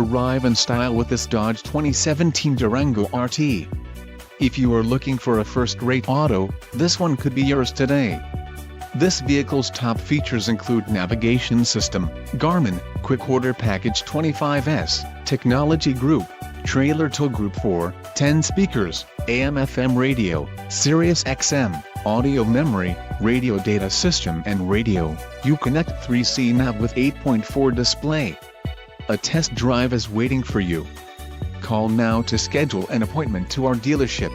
arrive in style with this Dodge 2017 Durango RT. If you are looking for a first-rate auto, this one could be yours today. This vehicle's top features include navigation system, Garmin, Quick Order Package 25S, Technology Group, Trailer Tow Group 4, 10 speakers, AM/FM radio, Sirius XM, audio memory, radio data system and radio, Uconnect 3C nav with 8.4 display. A test drive is waiting for you. Call now to schedule an appointment to our dealership.